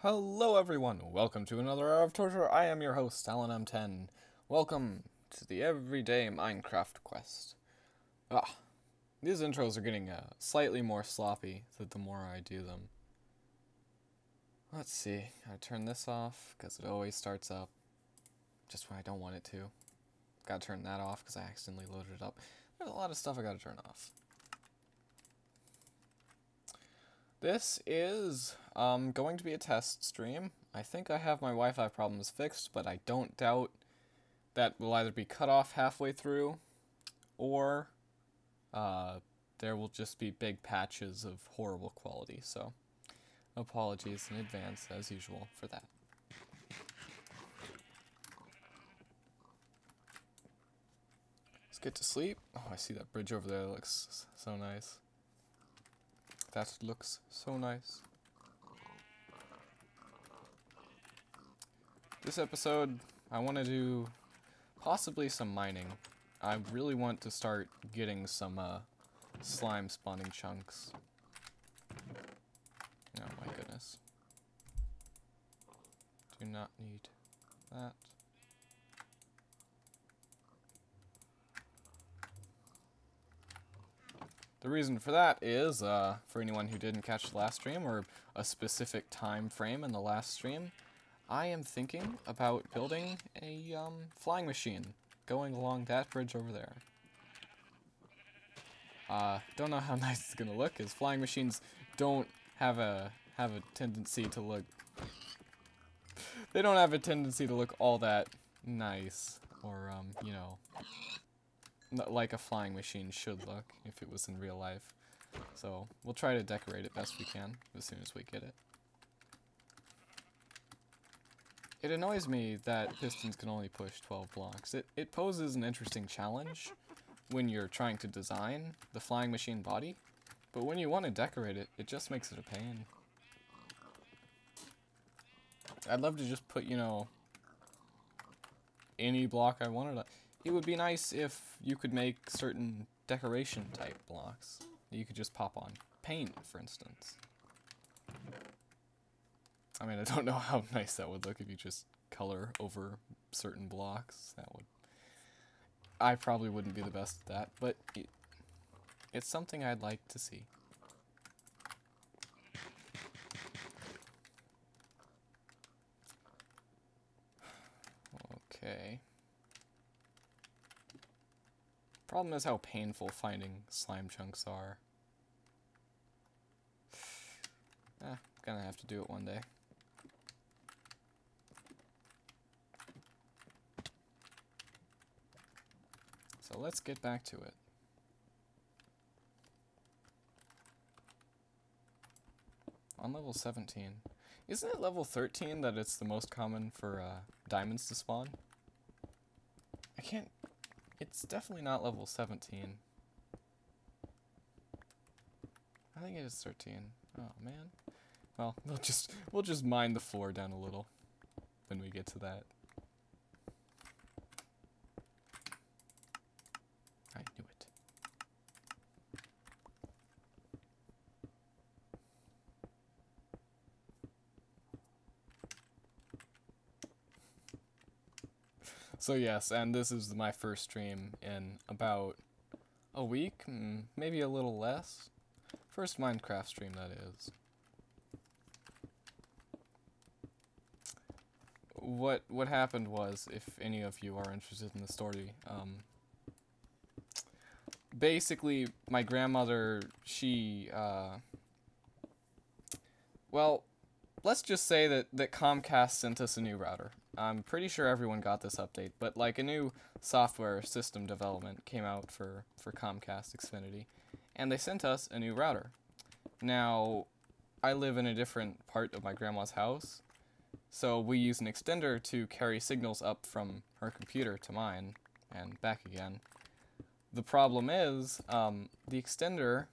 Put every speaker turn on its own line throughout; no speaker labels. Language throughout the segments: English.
Hello everyone, welcome to another hour of torture. I am your host, Alan M10. Welcome to the everyday Minecraft quest. These intros are getting slightly more sloppy the more I do them. Let's see, I turn this off because it always starts up just when I don't want it to. Gotta turn that off because I accidentally loaded it up. There's a lot of stuff I gotta turn off. This is going to be a test stream. I think I have my Wi-Fi problems fixed, but I don't doubt that will either be cut off halfway through, or there will just be big patches of horrible quality. So, apologies in advance, as usual, for that. Let's get to sleep. Oh, I see that bridge over there. That looks so nice. That looks so nice. This episode, I want to do possibly some mining. I really want to start getting some slime spawning chunks. Oh my goodness. Do not need that. The reason for that is, for anyone who didn't catch the last stream, or a specific time frame in the last stream, I am thinking about building a flying machine going along that bridge over there. Don't know how nice it's gonna look, because flying machines don't have a tendency to look. They don't have a tendency to look all that nice, or you know, like a flying machine should look if it was in real life. So we'll try to decorate it best we can as soon as we get it. It annoys me that pistons can only push 12 blocks. It poses an interesting challenge when you're trying to design the flying machine body, but when you want to decorate it, it just makes it a pain. I'd love to just put, you know, any block I wanted. It would be nice if you could make certain decoration type blocks that you could just pop on. Paint, for instance. I mean, I don't know how nice that would look if you just color over certain blocks. That would... I probably wouldn't be the best at that, but it's something I'd like to see. Okay. Problem is how painful finding slime chunks are. Gonna have to do it one day. So let's get back to it. On level 17. Isn't it level 13 that it's the most common for diamonds to spawn? I can't... It's definitely not level 17. I think it is 13. Oh man. Well, we'll just mine the floor down a little when we get to that. I knew it. So yes, and this is my first stream in about a week, maybe a little less. First Minecraft stream, that is. What happened was, if any of you are interested in the story, basically my grandmother, she, well, let's just say that Comcast sent us a new router. I'm pretty sure everyone got this update, but like a new software system development came out for Comcast Xfinity, and they sent us a new router. Now, I live in a different part of my grandma's house, so we use an extender to carry signals up from her computer to mine and back again. The problem is, the extender,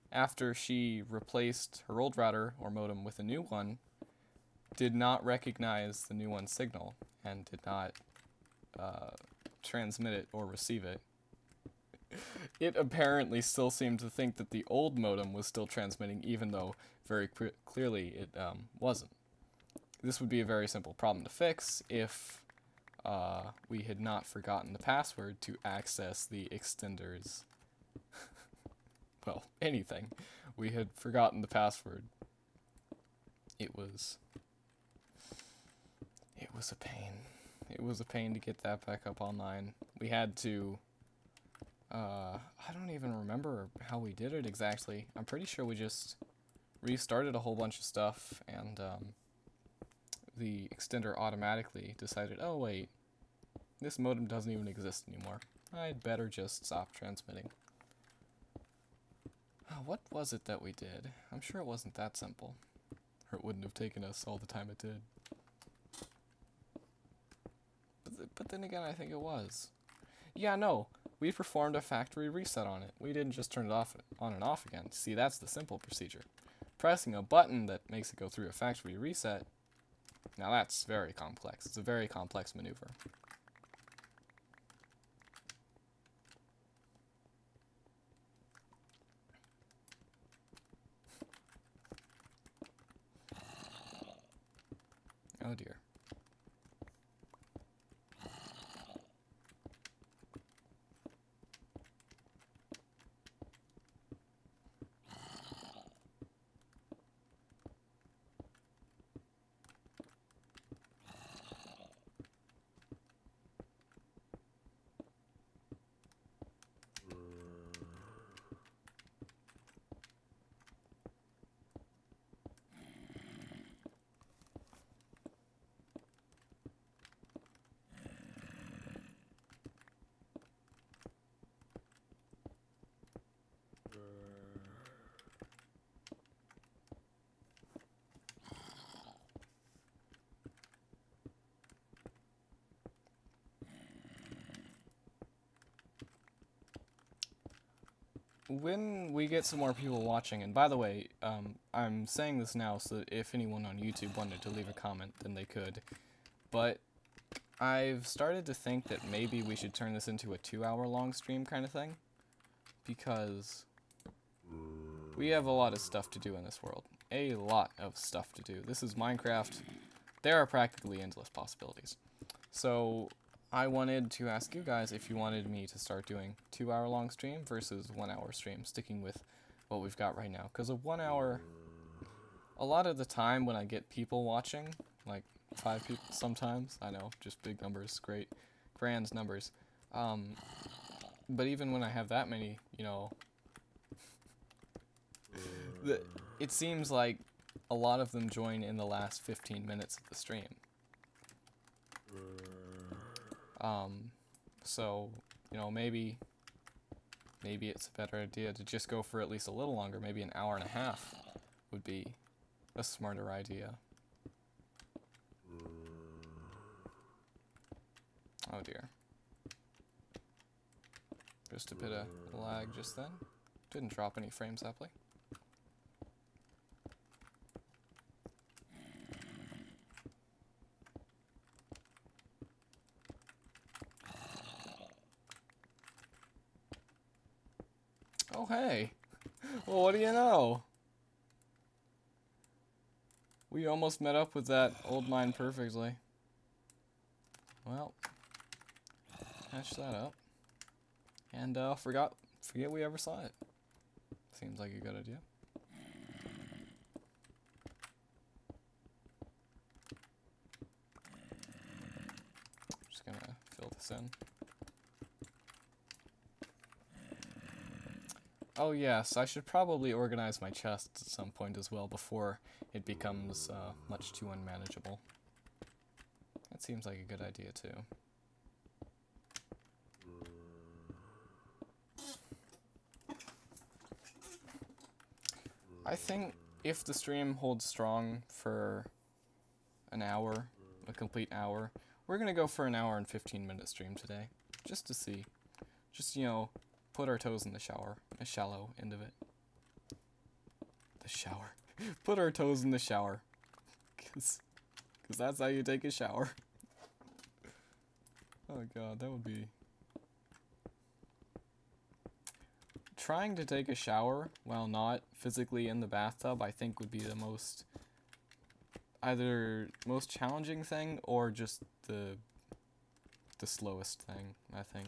after she replaced her old router or modem with a new one, did not recognize the new one's signal and did not transmit it or receive it. It apparently still seemed to think that the old modem was still transmitting, even though very clearly it wasn't. this would be a very simple problem to fix if we had not forgotten the password to access the extenders. Well, anything. We had forgotten the password. It was a pain. It was a pain to get that back up online. We had to, I don't even remember how we did it exactly. I'm pretty sure we just restarted a whole bunch of stuff, and the extender automatically decided, oh wait, this modem doesn't even exist anymore. I'd better just stop transmitting. Oh, what was it that we did? I'm sure it wasn't that simple, or it wouldn't have taken us all the time it did. But then again, I think it was. Yeah, no, we performed a factory reset on it. We didn't just turn it off, on and off again. See, that's the simple procedure. Pressing a button that makes it go through a factory reset, now that's very complex. It's a very complex maneuver. Oh dear. When we get some more people watching, and by the way, I'm saying this now so that if anyone on YouTube wanted to leave a comment, then they could. But I've started to think that maybe we should turn this into a 2-hour long stream kind of thing. Because we have a lot of stuff to do in this world. A lot of stuff to do. This is Minecraft. There are practically endless possibilities. So I wanted to ask you guys if you wanted me to start doing 2-hour long stream versus 1-hour stream, sticking with what we've got right now. Because a 1 hour, a lot of the time when I get people watching, like 5 people sometimes, I know, just big numbers, great, grand numbers. But even when I have that many, you know, it seems like a lot of them join in the last 15 minutes of the stream. So, you know, maybe it's a better idea to just go for at least a little longer. Maybe an hour and a half would be a smarter idea. Oh dear. Just a bit of lag just then. Didn't drop any frames happily. Oh hey! Well, what do you know? We almost met up with that old mine perfectly. Well, patch that up. And forget we ever saw it. Seems like a good idea. Just gonna fill this in. Oh yes, I should probably organize my chests at some point as well before it becomes much too unmanageable. That seems like a good idea too. I think if the stream holds strong for an hour, a complete hour, we're gonna go for an hour and 15-minute stream today, just to see. Just, you know, put our toes in the shower, a shallow end of it. The shower. Put our toes in the shower. Cause that's how you take a shower. Oh god, that would be... Trying to take a shower while not physically in the bathtub, I think would be the most either most challenging thing or just the slowest thing, I think.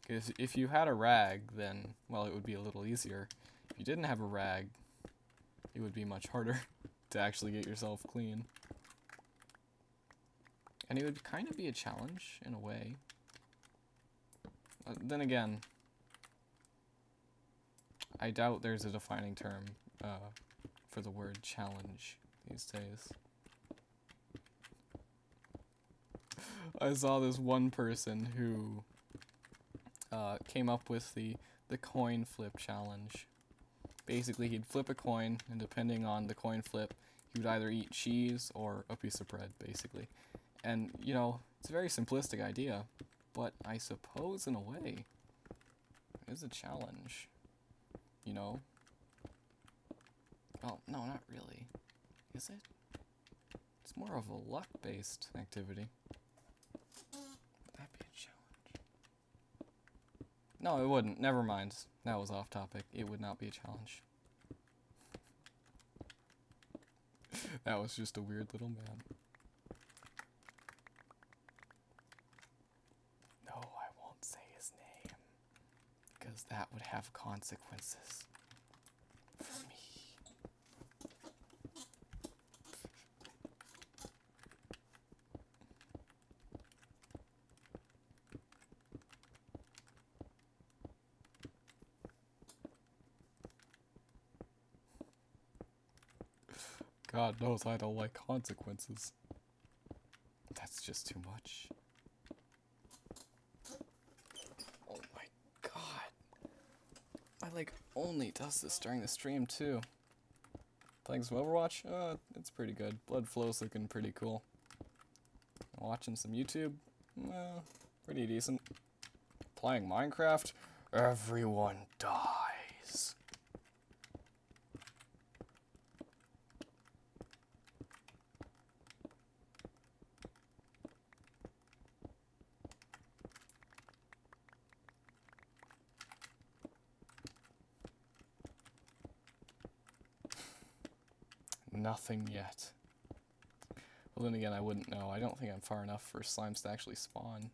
Because if you had a rag, then, well, it would be a little easier. If you didn't have a rag, it would be much harder to actually get yourself clean. And it would kind of be a challenge, in a way. Then again, I doubt there's a defining term for the word challenge these days. I saw this one person who came up with the coin flip challenge. Basically, he'd flip a coin, and depending on the coin flip, he would either eat cheese or a piece of bread, basically. And, you know, it's a very simplistic idea, but I suppose, in a way, it is a challenge, you know? Well, no, not really. Is it? It's more of a luck-based activity. Would that be a challenge? No, it wouldn't. Never mind. That was off topic. It would not be a challenge. That was just a weird little man. No, I won't say his name, because that would have consequences for me. God knows I don't like consequences. That's just too much. Oh my god. My leg only does this during the stream too. Playing some Overwatch? It's pretty good. Blood flow's looking pretty cool. Watching some YouTube? Pretty decent. Playing Minecraft? Everyone dies. Nothing yet. Well, then again, I wouldn't know. I don't think I'm far enough for slimes to actually spawn.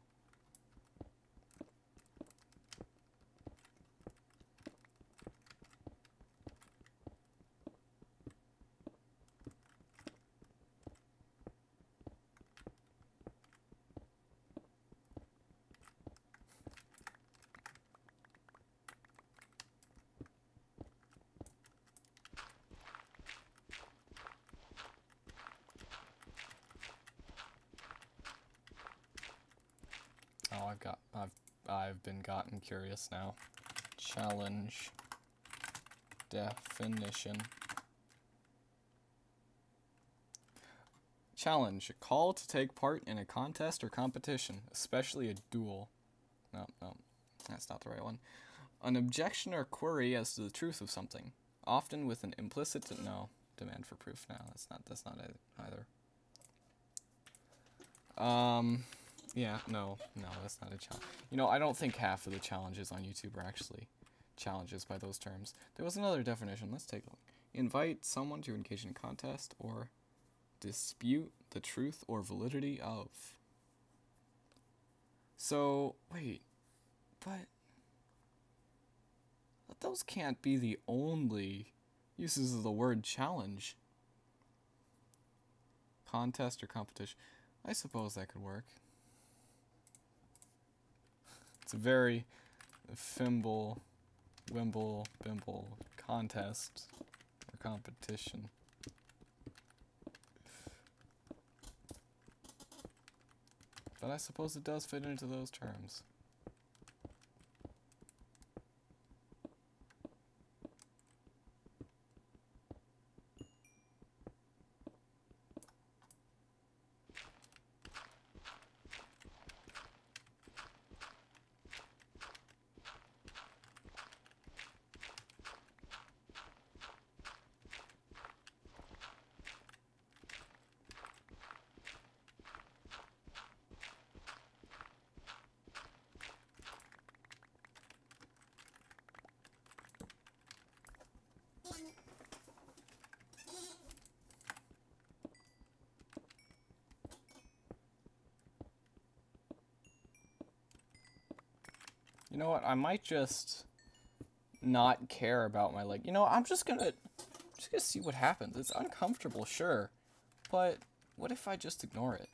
Oh, I've been gotten curious now. Challenge definition. Challenge, a call to take part in a contest or competition, especially a duel. No, that's not the right one. An objection or query as to the truth of something, often with an implicit demand for proof. No, that's not it either. Yeah, no, that's not a challenge. You know, I don't think half of the challenges on YouTube are actually challenges by those terms. There was another definition. Let's take a look. Invite someone to engage in a contest or dispute the truth or validity of. So, wait, but those can't be the only uses of the word challenge. Contest or competition. I suppose that could work. It's a very fimble, wimble, bimble contest or competition. But I suppose it does fit into those terms. You know what? I might just not care about my leg. You know, I'm just gonna see what happens. It's uncomfortable, sure, but what if I just ignore it?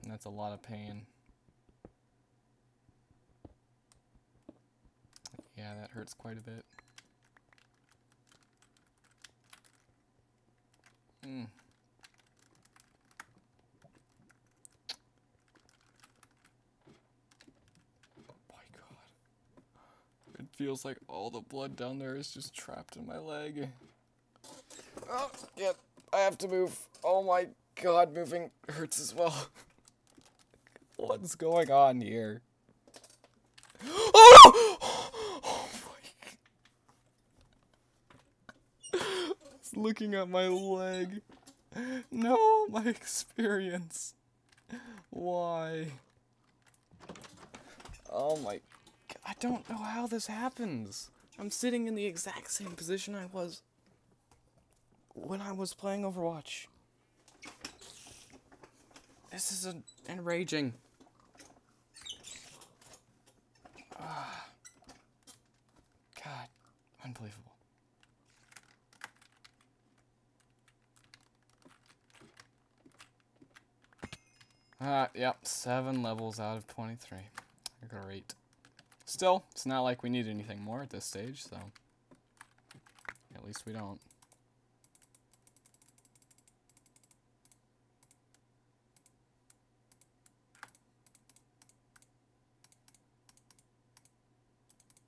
That's a lot of pain. Yeah, that hurts quite a bit. Oh my god. It feels like all the blood down there is just trapped in my leg. Oh, yep, I have to move. Oh my god, moving hurts as well. What's going on here? Oh no! Oh my god. I was looking at my leg. No, my experience. Why? Oh my... I don't know how this happens. I'm sitting in the exact same position I was when I was playing Overwatch. This is enraging. God, unbelievable. Yep, 7 levels out of 23. Great. Still, it's not like we need anything more at this stage, so at least we don't.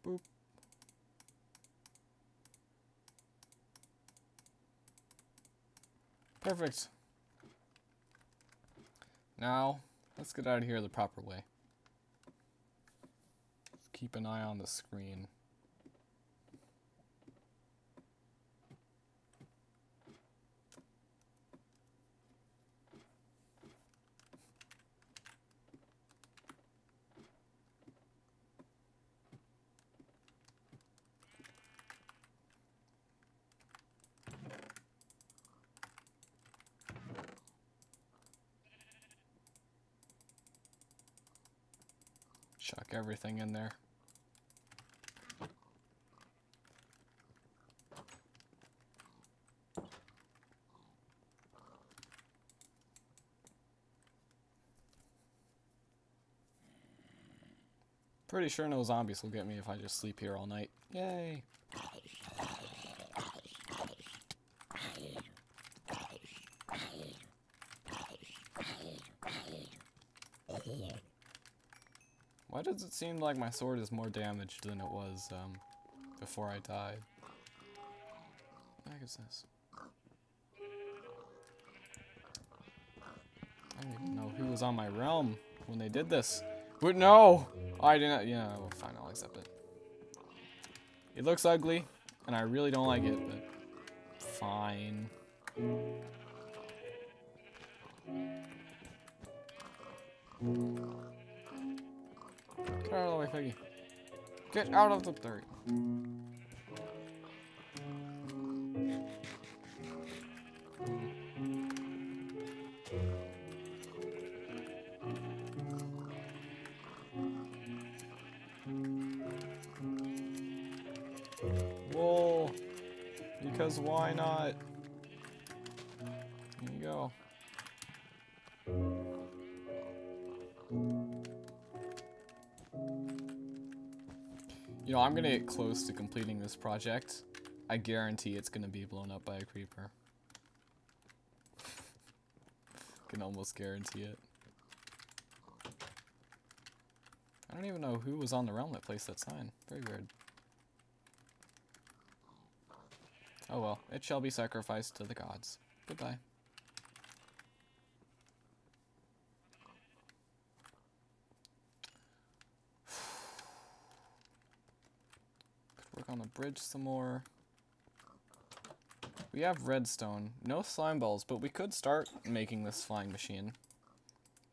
Boop. Perfect. Now, let's get out of here the proper way. Keep an eye on the screen. Chuck everything in there. Pretty sure no zombies will get me if I just sleep here all night. Yay! Why does it seem like my sword is more damaged than it was before I died? What the heck is this? I don't even know who was on my realm when they did this. But no! I didn't. Yeah, well, fine, I'll accept it. It looks ugly, and I really don't like it, but fine. Get out of the way, Peggy. Get out of the dirt. Whoa. Because why not? Here you go. You know, I'm gonna get close to completing this project. I guarantee it's gonna be blown up by a creeper. Can almost guarantee it. I don't even know who was on the realm that placed that sign. Very weird. Oh well, it shall be sacrificed to the gods. Goodbye. Could work on the bridge some more. We have redstone. No slime balls, but we could start making this flying machine.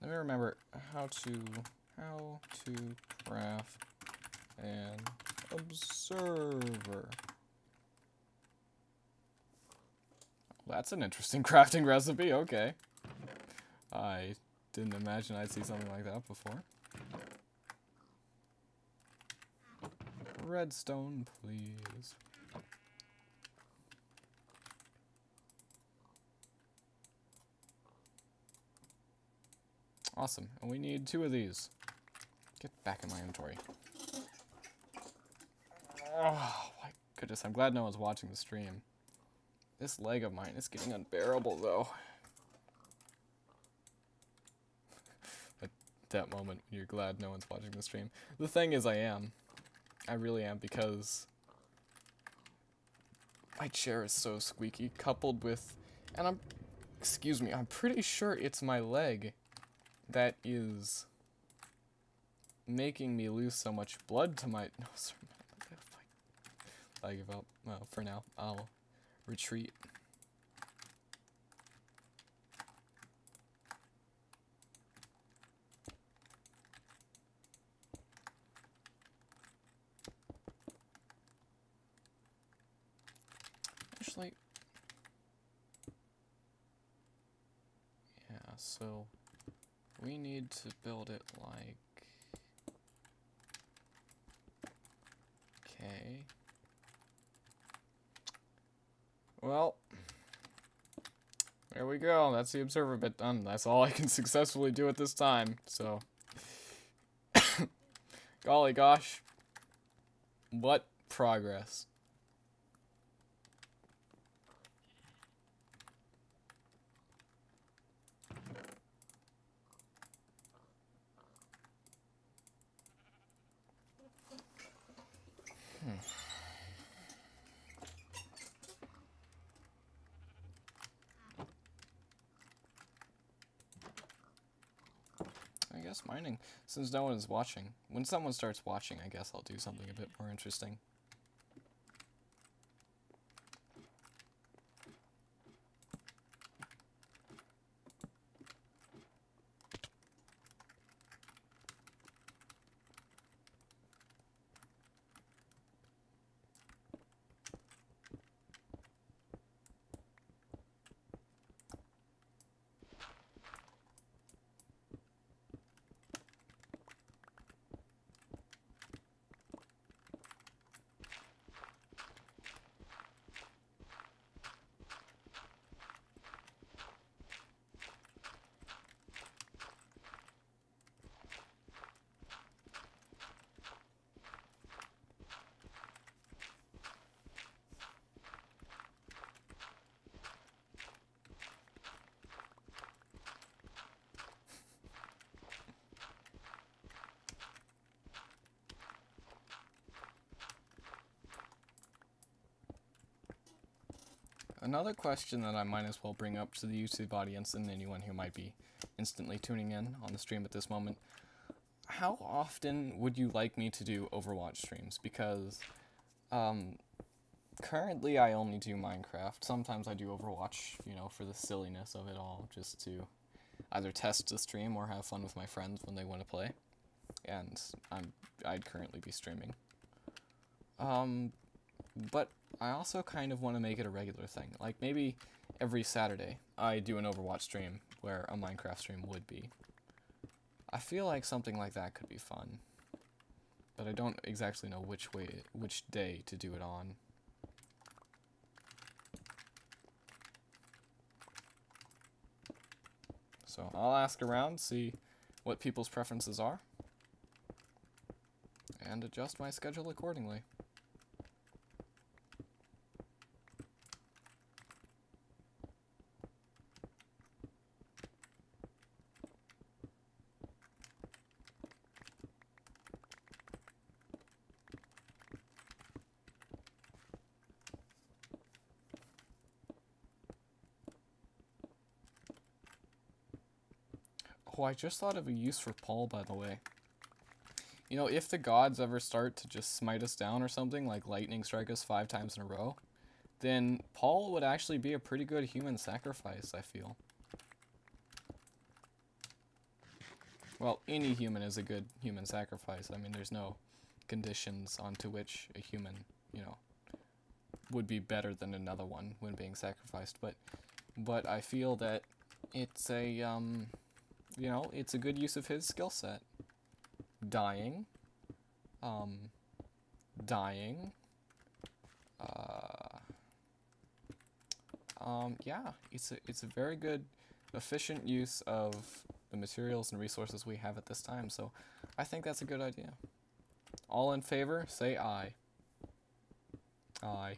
Let me remember how to craft an observer. That's an interesting crafting recipe, okay. I didn't imagine I'd see something like that before. Redstone, please. Awesome, and we need 2 of these. Get back in my inventory. Oh my goodness, I'm glad no one's watching the stream. This leg of mine is getting unbearable though. At that moment when you're glad no one's watching the stream. The thing is I am. I really am, because my chair is so squeaky, coupled with, and excuse me, I'm pretty sure it's my leg that is making me lose so much blood to my, no, sorry, I give up. Well, for now, I'll retreat. Actually, yeah, so we need to build it like, okay. Well, there we go. That's the observer bit done. That's all I can successfully do at this time, so. Golly gosh. What progress. I guess mining, since no one is watching. When someone starts watching, I guess I'll do something a bit more interesting. Another question that I might as well bring up to the YouTube audience and anyone who might be instantly tuning in on the stream at this moment. How often would you like me to do Overwatch streams? Because currently I only do Minecraft. Sometimes I do Overwatch, you know, for the silliness of it all, just to either test the stream or have fun with my friends when they want to play. And I'd currently be streaming. But I also kind of want to make it a regular thing. Like, maybe every Saturday I do an Overwatch stream where a Minecraft stream would be. I feel like something like that could be fun. But I don't exactly know which day to do it on. So I'll ask around, see what people's preferences are, and adjust my schedule accordingly. Oh, I just thought of a use for Paul, by the way. You know, if the gods ever start to just smite us down or something, like lightning strike us 5 times in a row, then Paul would actually be a pretty good human sacrifice, I feel. Well, any human is a good human sacrifice. I mean, there's no conditions onto which a human, you know, would be better than another one when being sacrificed, but I feel that it's a, you know, it's a good use of his skill set. Dying. Dying. Yeah, it's a very good, efficient use of the materials and resources we have at this time, so I think that's a good idea. All in favor, say aye. Aye.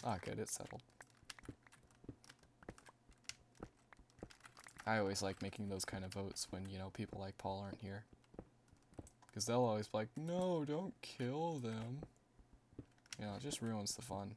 Ah, good, it's settled. I always like making those kind of votes when, you know, people like Paul aren't here. Because they'll always be like, no, don't kill them. You know, it just ruins the fun.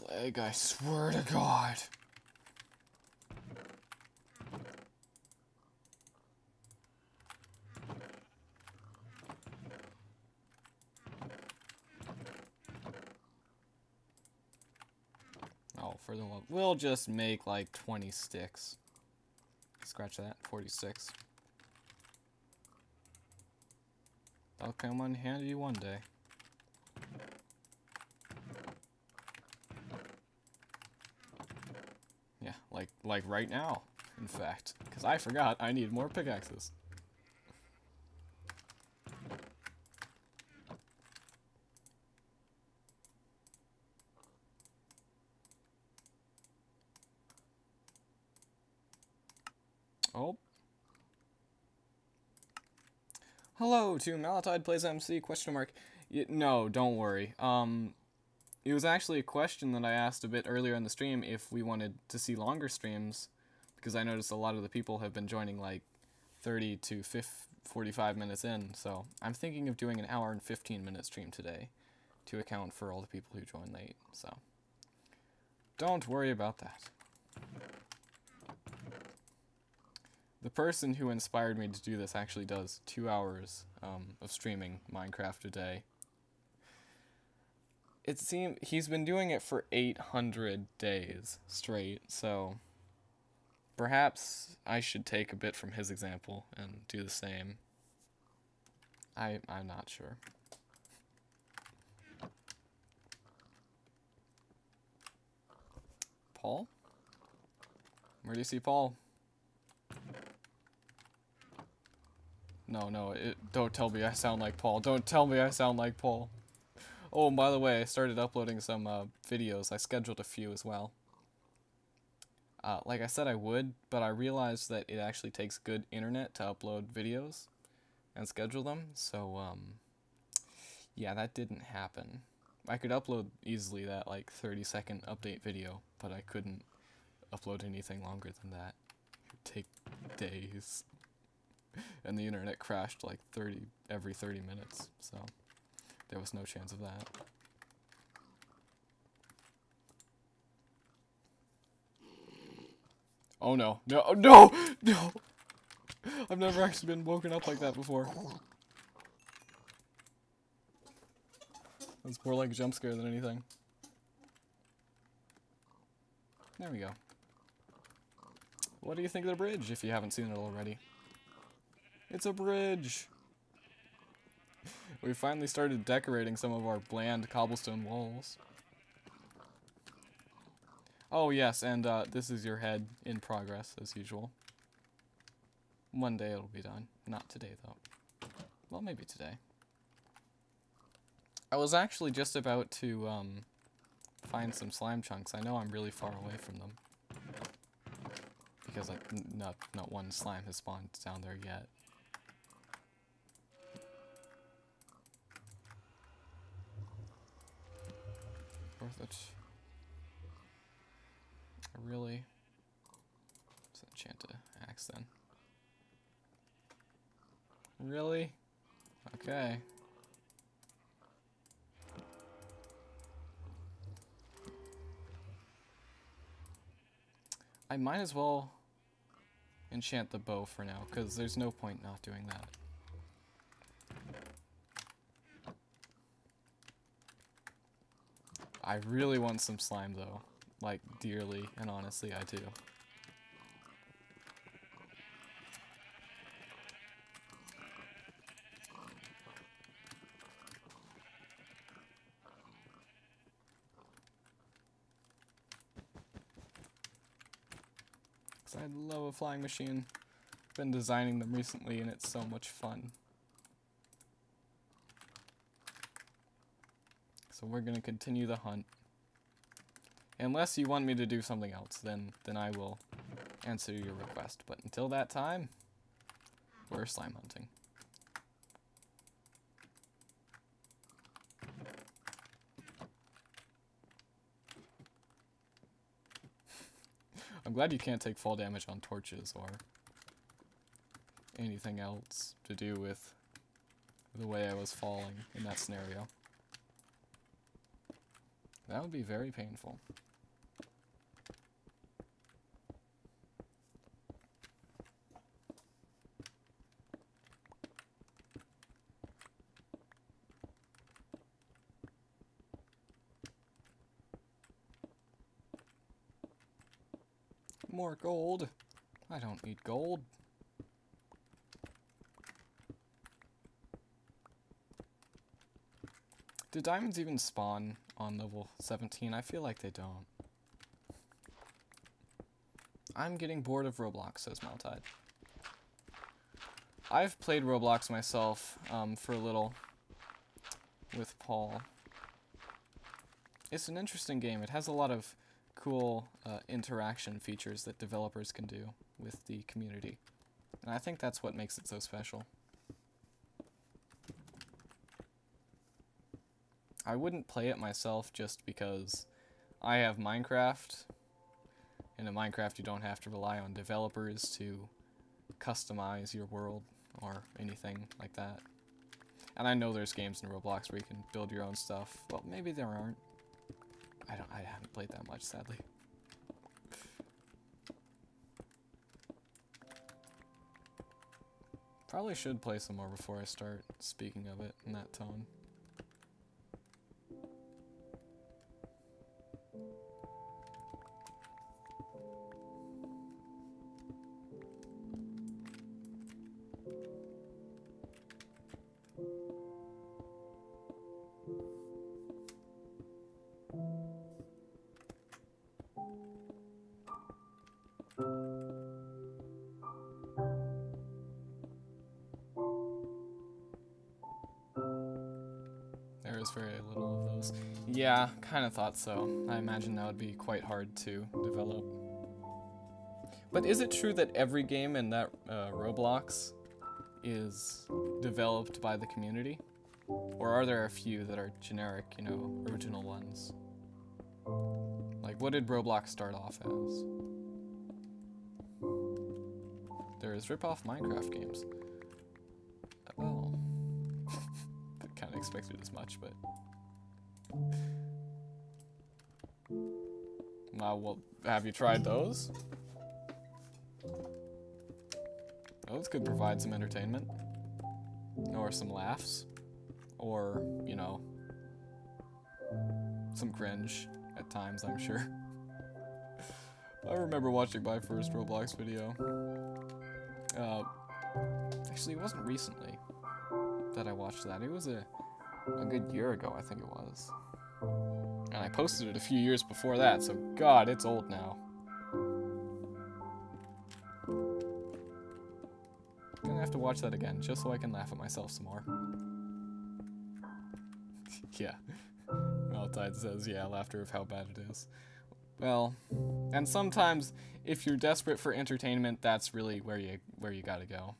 Leg, I swear to God. Oh, for the love. We'll just make like 20 sticks. Scratch that. 46. That'll come in handy one day. Yeah, like right now, in fact. Because I forgot I need more pickaxes. Oh. Hello to Malatide Plays MC, question mark. No, don't worry. It was actually a question that I asked a bit earlier in the stream if we wanted to see longer streams, because I noticed a lot of the people have been joining like 30 to 45 minutes in, so I'm thinking of doing an hour and 15-minute stream today to account for all the people who joined late, so don't worry about that. The person who inspired me to do this actually does 2 hours of streaming Minecraft a day. It seems he's been doing it for 800 days straight, so perhaps I should take a bit from his example and do the same. I'm not sure. Paul? Where do you see Paul? No, don't tell me I sound like Paul. Don't tell me I sound like Paul. Oh, and by the way, I started uploading some videos. I scheduled a few as well. Like I said I would, but I realized that it actually takes good internet to upload videos and schedule them, so, yeah, that didn't happen. I could upload easily that, like, 30-second update video, but I couldn't upload anything longer than that. It would take days. And the internet crashed, like, every 30 minutes, so there was no chance of that. Oh no, no, no, no! I've never actually been woken up like that before. It's more like a jump scare than anything. There we go. What do you think of the bridge, if you haven't seen it already? It's a bridge! We finally started decorating some of our bland cobblestone walls. Oh yes, and this is your head in progress, as usual. One day it'll be done. Not today, though. Well, maybe today. I was actually just about to find some slime chunks. I know I'm really far away from them. Because not one slime has spawned down there yet. Worth it. Really? Let's enchant an axe then. Really? Okay. I might as well enchant the bow for now, because there's no point not doing that. I really want some slime though, like dearly and honestly I do. Because I love a flying machine. Been designing them recently and it's so much fun. So we're gonna continue the hunt. Unless you want me to do something else, then I will answer your request. But until that time, we're slime hunting. I'm glad you can't take fall damage on torches or anything else to do with the way I was falling in that scenario. That would be very painful. More gold. I don't need gold. Do diamonds even spawn on level 17? I feel like they don't. I'm getting bored of Roblox, says Maltide. I've played Roblox myself for a little with Paul. It's an interesting game. It has a lot of cool interaction features that developers can do with the community. And I think that's what makes it so special. I wouldn't play it myself just because I have Minecraft, and in Minecraft you don't have to rely on developers to customize your world or anything like that. And I know there's games in Roblox where you can build your own stuff. Well, maybe there aren't. I haven't played that much, sadly. Probably should play some more before I start speaking of it in that tone. There is very little of those. Yeah, kind of thought so. I imagine that would be quite hard to develop. But is it true that every game in that Roblox is developed by the community? Or are there a few that are generic, you know, original ones? Like, what did Roblox start off as? There's rip-off Minecraft games. Oh. I kind of expected as much, but... well, have you tried those? Those could provide some entertainment. Or some laughs. Or, you know, some cringe at times, I'm sure. I remember watching my first Roblox video. Actually, it wasn't recently that I watched that. It was a good year ago, I think it was. And I posted it a few years before that, so God, it's old now. Gonna have to watch that again, just so I can laugh at myself some more. Yeah. Maltide says, yeah, laughter of how bad it is. Well, and sometimes, if you're desperate for entertainment, that's really where you gotta go.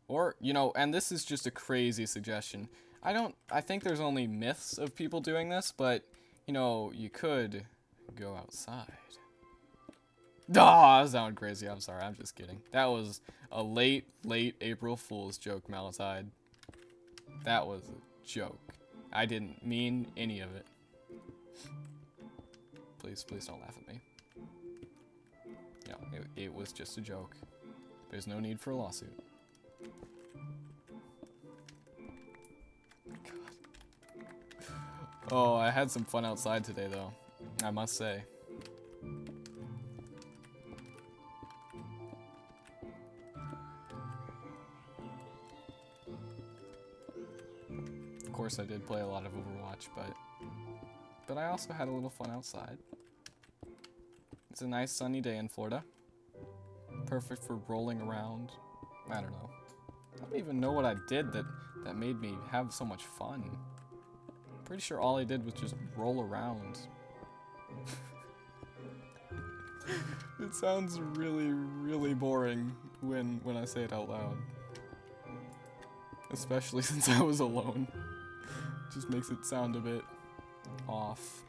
Or, you know, and this is just a crazy suggestion. I think there's only myths of people doing this, but, you know, you could go outside. Ah, that sounded crazy. I'm sorry. I'm just kidding. That was a late April Fool's joke, Maltide. That was a joke. I didn't mean any of it. Please don't laugh at me. No, it was just a joke. There's no need for a lawsuit. God. Oh, I had some fun outside today, though. I must say. Of course, I did play a lot of Overwatch, but I also had a little fun outside. It's a nice sunny day in Florida. Perfect for rolling around. I don't know. I don't even know what I did that made me have so much fun. I'm pretty sure all I did was just roll around. It sounds really boring when I say it out loud. Especially since I was alone. Just makes it sound a bit off.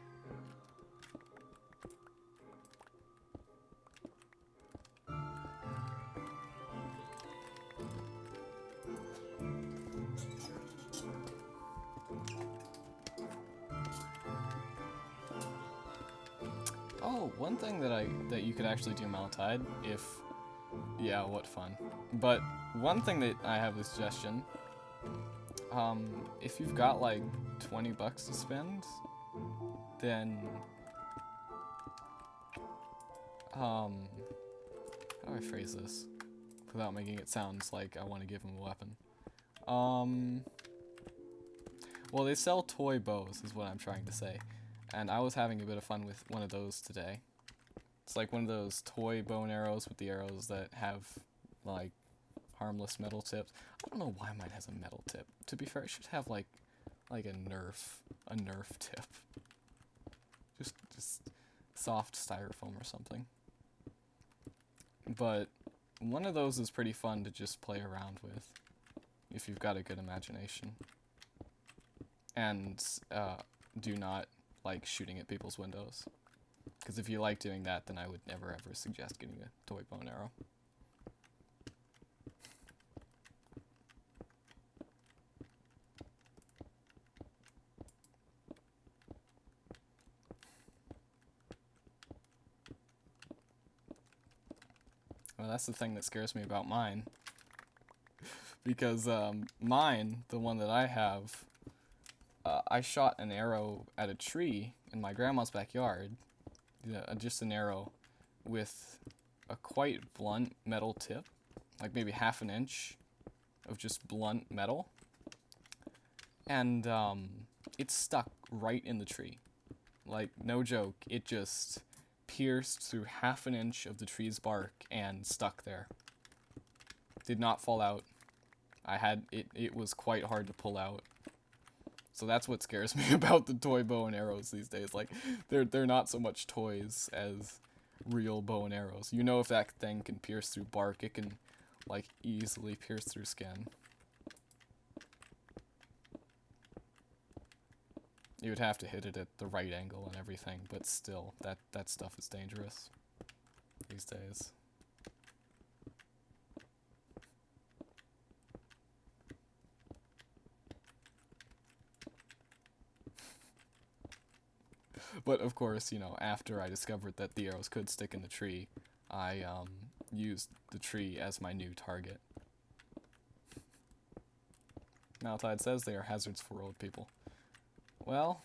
Oh, one thing that you could actually do, Maltide, if... Yeah, what fun. But one thing that I have a suggestion, if you've got like 20 bucks to spend, then, how do I phrase this without making it sound like I want to give him a weapon? Well, they sell toy bows, is what I'm trying to say. And I was having a bit of fun with one of those today. It's like one of those toy bow and arrows with the arrows that have, like, harmless metal tips. I don't know why mine has a metal tip. To be fair, it should have, like a Nerf tip. Just soft styrofoam or something. but one of those is pretty fun to just play around with if you've got a good imagination. And do not like shooting at people's windows. Because if you like doing that, then I would never ever suggest getting a toy bow and arrow. Well, that's the thing that scares me about mine. Because mine, the one that I have, I shot an arrow at a tree in my grandma's backyard. Just an arrow with a quite blunt metal tip, like maybe ½ an inch of just blunt metal. And it stuck right in the tree. Like, no joke, it just pierced through ½ an inch of the tree's bark and stuck there. Did not fall out. It was quite hard to pull out. So that's what scares me about the toy bow and arrows these days. Like, they're not so much toys as real bow and arrows. You know, if that thing can pierce through bark, it can, like, easily pierce through skin. You would have to hit it at the right angle and everything, but still, that stuff is dangerous these days. But of course, you know, after I discovered that the arrows could stick in the tree, I used the tree as my new target. Maltide says they are hazards for old people. Well,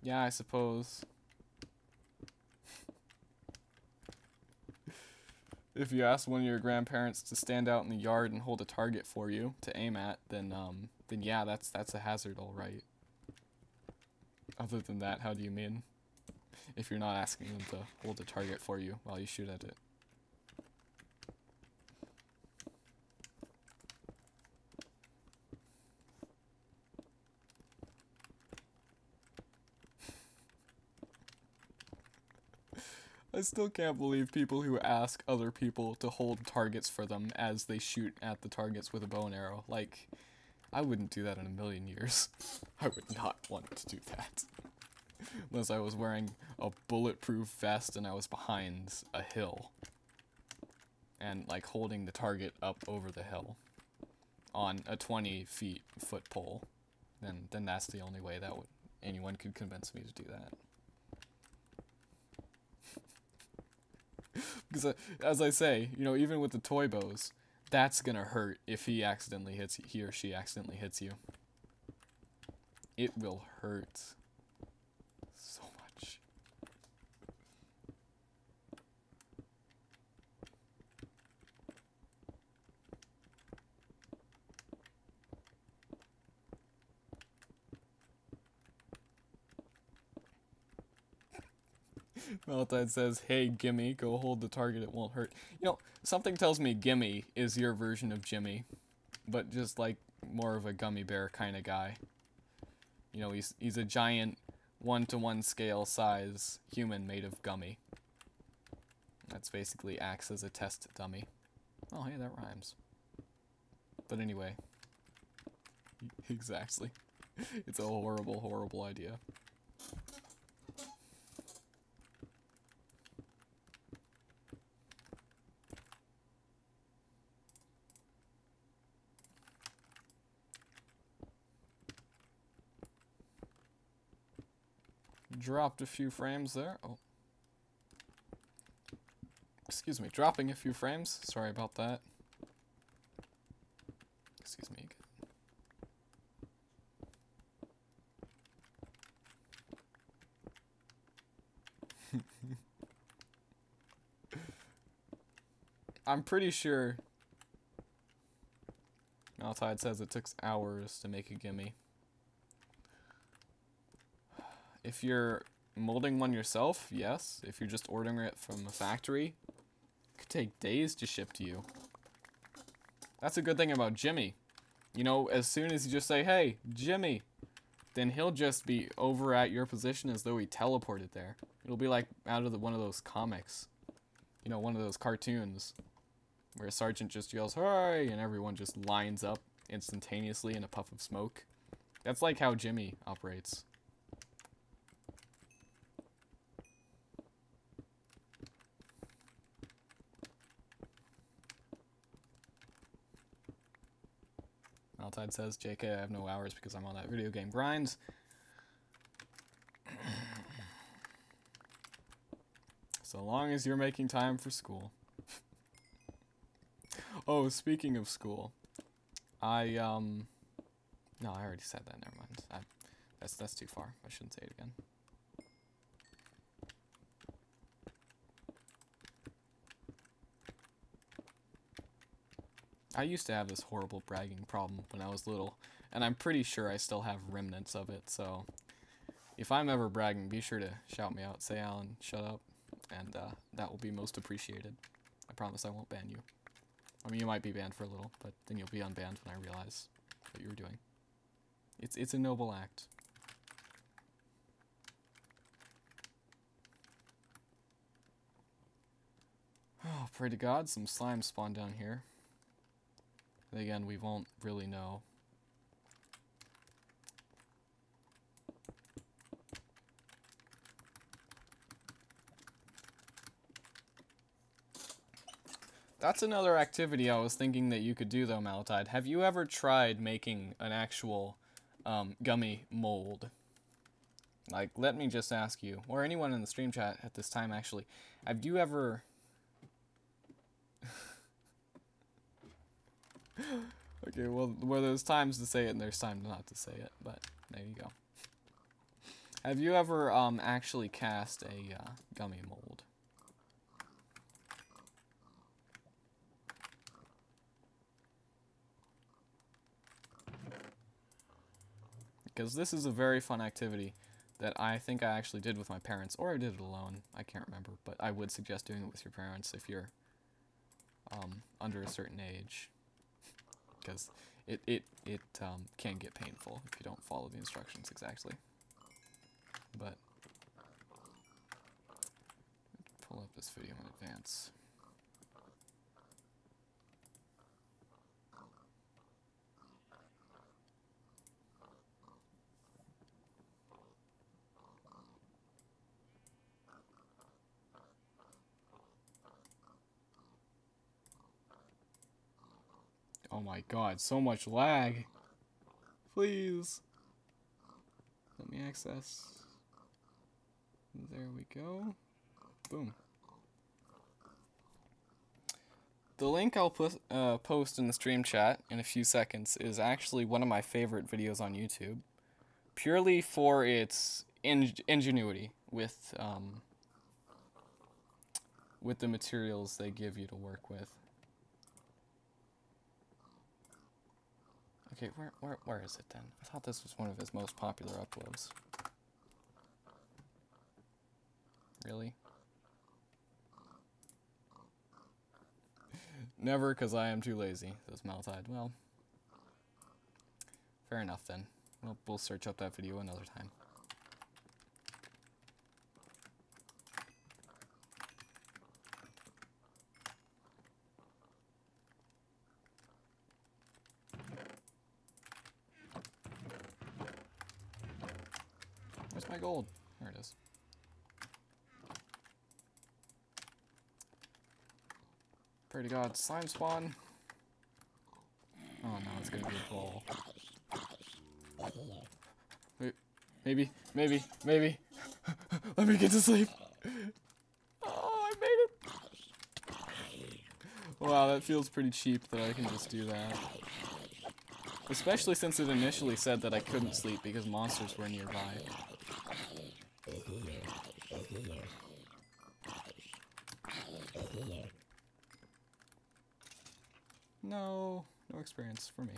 yeah, I suppose. If you ask one of your grandparents to stand out in the yard and hold a target for you to aim at, then yeah, that's a hazard, all right. Other than that, how do you mean? If you're not asking them to hold a target for you while you shoot at it. I still can't believe people who ask other people to hold targets for them as they shoot at the targets with a bow and arrow. Like, I wouldn't do that in a million years. I would not want to do that. Unless I was wearing a bulletproof vest and I was behind a hill. And, like, holding the target up over the hill on a 20-foot pole. Then that's the only way that anyone could convince me to do that. Because, as I say, you know, even with the toy bows, that's gonna hurt if he or she accidentally hits you. It will hurt so much. Maltide says, hey, Gimme, go hold the target, it won't hurt. You know, something tells me Gimme is your version of Jimmy, but just like more of a gummy bear kind of guy. You know, he's a giant 1-to-1 scale size human made of gummy. That's basically acts as a test dummy. Oh, hey, that rhymes. But anyway, exactly. It's a horrible, horrible idea. Dropped a few frames there. Oh. Excuse me, dropping a few frames. Sorry about that. Excuse me again. I'm pretty sure Maltide says it took hours to make a gimme. If you're molding one yourself, yes. If you're just ordering it from a factory, it could take days to ship to you. That's a good thing about Jimmy. You know, as soon as you just say, hey, Jimmy, then he'll just be over at your position as though he teleported there. It'll be like out of one of those comics. You know, one of those cartoons where a sergeant just yells, "Hey!" and everyone just lines up instantaneously in a puff of smoke. That's like how Jimmy operates. Maltide says, JK, I have no hours because I'm on that video game grind. So long as you're making time for school. Oh, speaking of school, no, I already said that. Never mind. That's too far. I shouldn't say it again. I used to have this horrible bragging problem when I was little, and I'm pretty sure I still have remnants of it. So, if I'm ever bragging, be sure to shout me out. Say, Alan, shut up, and that will be most appreciated. I promise I won't ban you. I mean, you might be banned for a little, but then you'll be unbanned when I realize what you were doing. It's a noble act. Oh, pray to God, some slime spawn down here. But again, we won't really know. That's another activity I was thinking that you could do though, Maltide. Have you ever tried making an actual gummy mold? Like, let me just ask you, or anyone in the stream chat at this time actually, have you ever... Okay, well, there's times to say it and there's times not to say it, but there you go. Have you ever actually cast a gummy mold? Because this is a very fun activity that I think I actually did with my parents, or I did it alone, I can't remember, but I would suggest doing it with your parents if you're under a certain age, because it can get painful if you don't follow the instructions exactly. But pull up this video in advance. Oh my god, so much lag. Please. Let me access. There we go. Boom. The link I'll post in the stream chat in a few seconds is actually one of my favorite videos on YouTube. Purely for its ingenuity with the materials they give you to work with. Okay, where is it then? I thought this was one of his most popular uploads. Really? Never, because I am too lazy, says Maltide. Well, fair enough then. We'll search up that video another time. Where's my gold? There it is. Pray to God, slime spawn. Oh no, it's gonna be a ball. Wait, maybe. Let me get to sleep. Oh, I made it. Wow, that feels pretty cheap that I can just do that. Especially since it initially said that I couldn't sleep because monsters were nearby. No experience for me.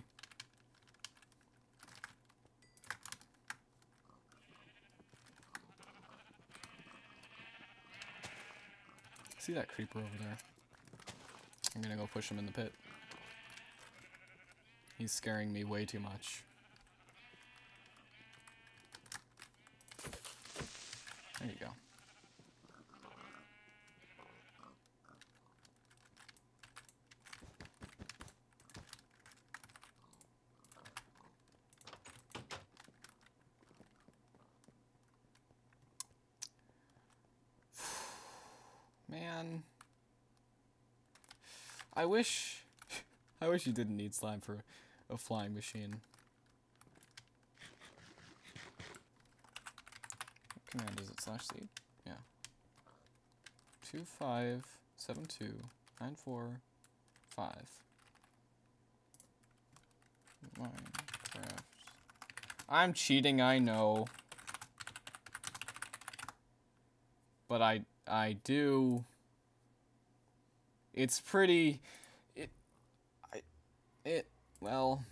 See that creeper over there? I'm gonna go push him in the pit. He's scaring me way too much. There you go. Man. I wish you didn't need slime for a flying machine. What command is it? /c? Yeah. 2572945. Minecraft. I'm cheating, I know. But I do. It's pretty. Well.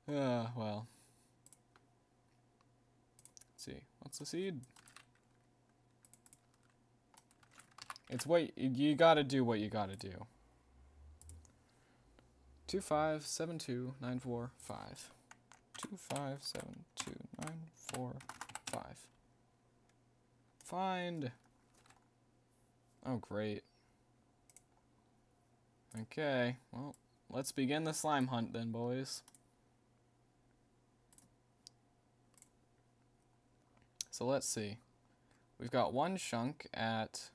Well. Let's see. What's the seed? It's what you gotta do. What you gotta do. 2572945. 2572945. Find. Oh, great. Okay, well, let's begin the slime hunt then, boys. So let's see. We've got one chunk at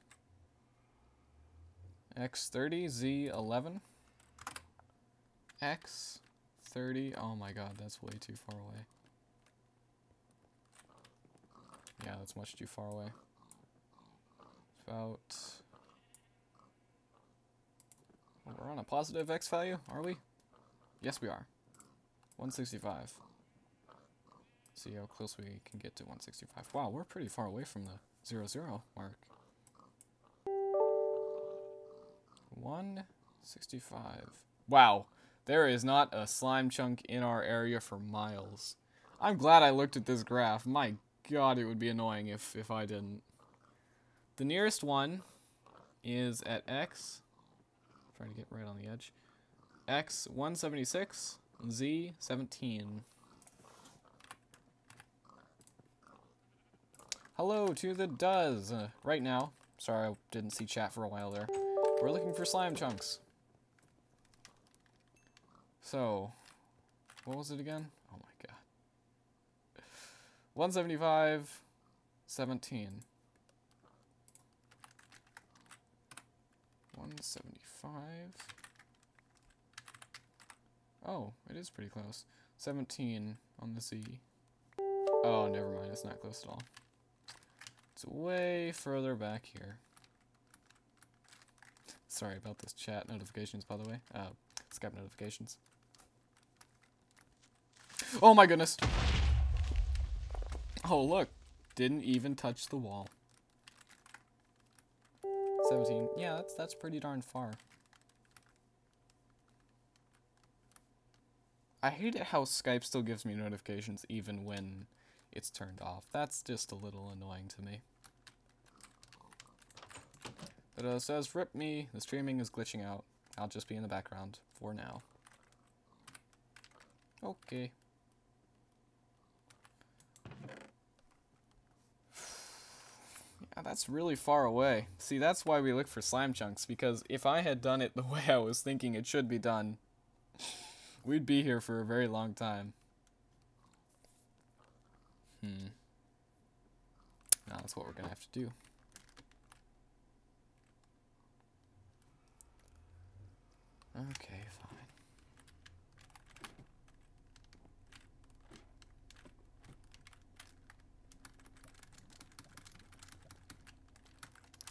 X30, Z11. X30, oh my god, that's way too far away. Yeah, that's much too far away. About... We're on a positive X value, are we? Yes, we are. 165. See how close we can get to 165. Wow, we're pretty far away from the 00 mark. 165. Wow, there is not a slime chunk in our area for miles. I'm glad I looked at this graph. My god, it would be annoying if I didn't. The nearest one is at X. Trying to get right on the edge. X 176, Z 17. Hello to the does. Right now, sorry I didn't see chat for a while there. We're looking for slime chunks. So, what was it again? Oh my god. 175, 17. 175. Oh, it is pretty close. 17 on the Z. Oh, never mind. It's not close at all. It's way further back here. Sorry about this chat notifications, by the way. Skype notifications. Oh my goodness! Oh, look. Didn't even touch the wall. 17. Yeah, that's pretty darn far. I hate it how Skype still gives me notifications even when it's turned off. That's just a little annoying to me. But it says, rip me, the streaming is glitching out. I'll just be in the background for now. Okay. Yeah, that's really far away. See, that's why we look for slime chunks, because if I had done it the way I was thinking it should be done, we'd be here for a very long time. Now that's what we're gonna have to do. Okay, fine.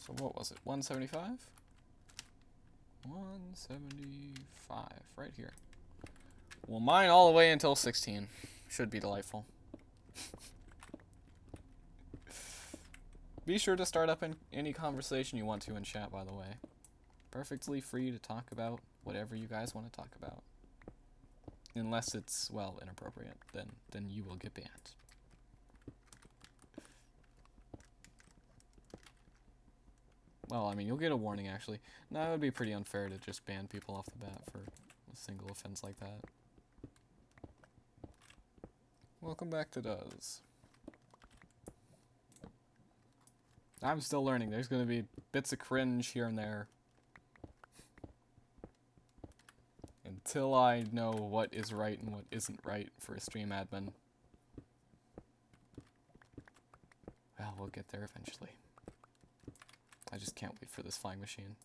So what was it? 175? 175, right here. We'll mine all the way until 16. Should be delightful. Be sure to start up any conversation you want to in chat, by the way. Perfectly free to talk about whatever you guys want to talk about. Unless it's, well, inappropriate, then you will get banned. Well, I mean, you'll get a warning, actually. No, it would be pretty unfair to just ban people off the bat for a single offense like that. Welcome back to Does. I'm still learning. There's going to be bits of cringe here and there. Until I know what is right and what isn't right for a stream admin. get there eventually. I just can't wait for this flying machine.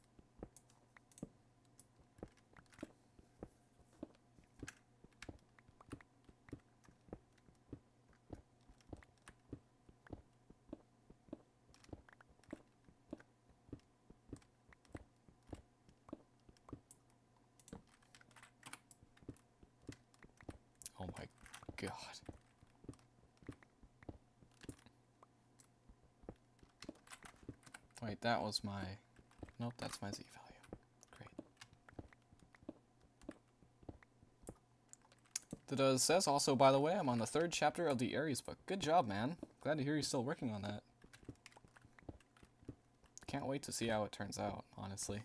Oh my god. Wait, that was my... Nope, that's my Z value. Great. That says also, by the way, I'm on the 3rd chapter of the Ares book. Good job, man. Glad to hear you're still working on that. Can't wait to see how it turns out, honestly.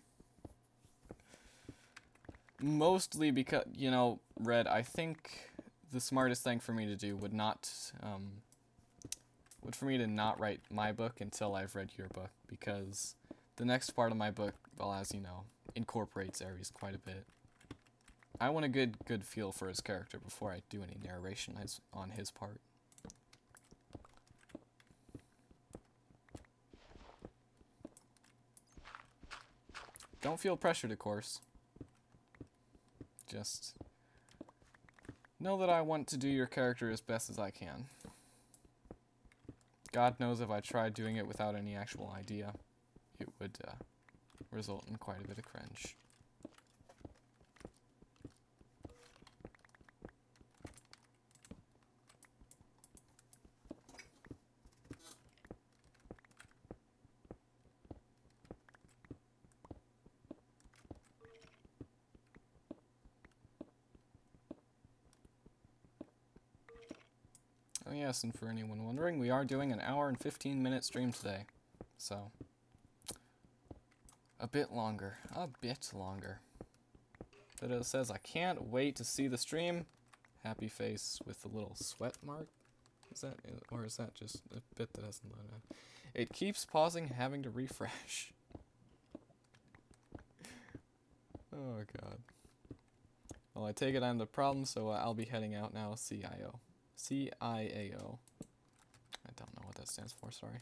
Mostly because, you know, Red, I think the smartest thing for me to do would for me to not write my book until I've read your book, because the next part of my book, well, as you know, incorporates Ares quite a bit. I want a good feel for his character before I do any narration on his part. Don't feel pressured, of course. Just know that I want to do your character as best as I can. God knows if I tried doing it without any actual idea, it would result in quite a bit of cringe. Oh yes, and for anyone wondering, we are doing an hour and 15-minute stream today. So, a bit longer. But it says, I can't wait to see the stream. Happy face with a little sweat mark. Is that, or is that just a bit that hasn't loaded? It keeps pausing, having to refresh. Oh god. Well, I take it I'm the problem, so I'll be heading out now. CIO. CIAO. I don't know what that stands for, sorry.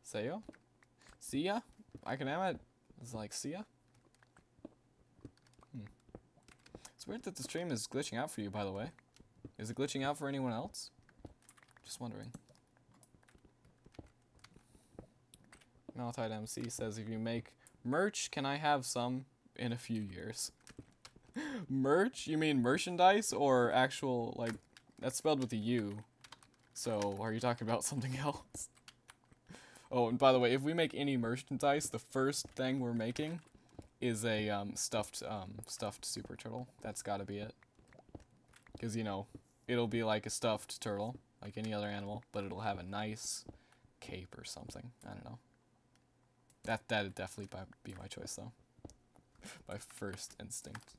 Sayo? Sia? I can have it. It's like Sia? It's weird that the stream is glitching out for you, by the way. Is it glitching out for anyone else? Just wondering. Maltide MC says, if you make merch, can I have some in a few years? Merch? You mean merchandise or actual, like, that's spelled with a U. So, are you talking about something else? Oh, and by the way, if we make any merchandise, the first thing we're making is a stuffed super turtle. That's gotta be it. Because, you know, it'll be like a stuffed turtle, like any other animal, but it'll have a nice cape or something. I don't know. That'd definitely be my choice, though. My first instinct.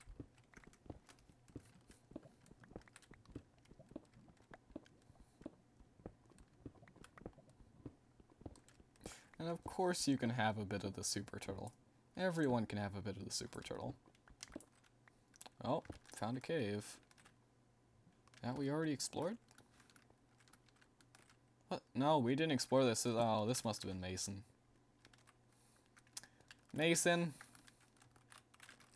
And of course you can have a bit of the super turtle. Everyone can have a bit of the super turtle. Oh, found a cave. That we already explored? What? No, we didn't explore this. Oh, this must have been Mason. Mason!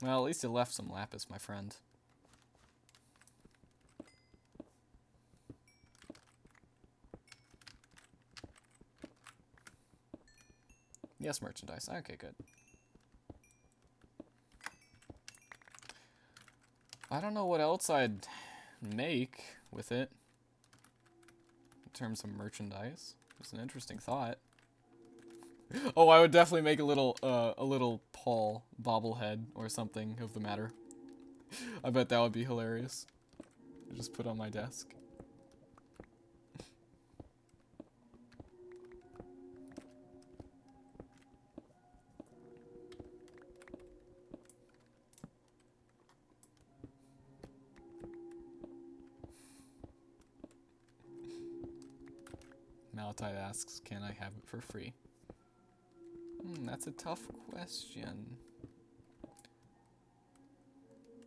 Well, at least you left some lapis, my friend. Yes, merchandise. Okay, good. I don't know what else I'd make with it in terms of merchandise. It's an interesting thought. Oh, I would definitely make a little Paul bobblehead or something of the matter. I bet that would be hilarious. Just put on my desk. Maltide asks, can I have it for free? That's a tough question.